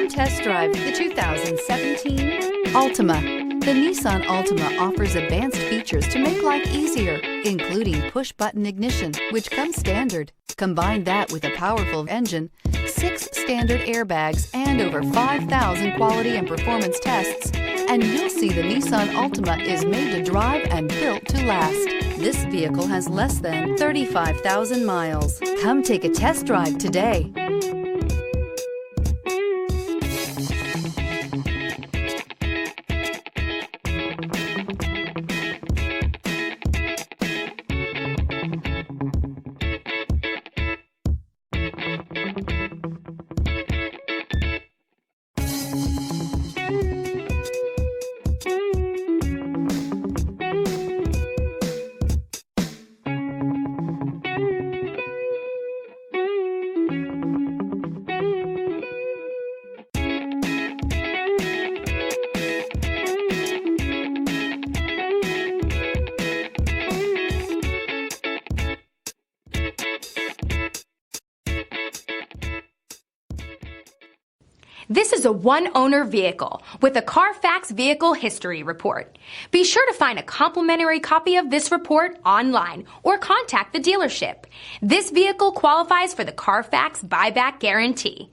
Come test drive the 2017 Altima. The Nissan Altima offers advanced features to make life easier, including push-button ignition, which comes standard. Combine that with a powerful engine, 6 standard airbags, and over 5,000 quality and performance tests, and you'll see the Nissan Altima is made to drive and built to last. This vehicle has less than 35,000 miles. Come take a test drive today. This is a one-owner vehicle with a Carfax Vehicle History Report. Be sure to find a complimentary copy of this report online or contact the dealership. This vehicle qualifies for the Carfax Buyback Guarantee.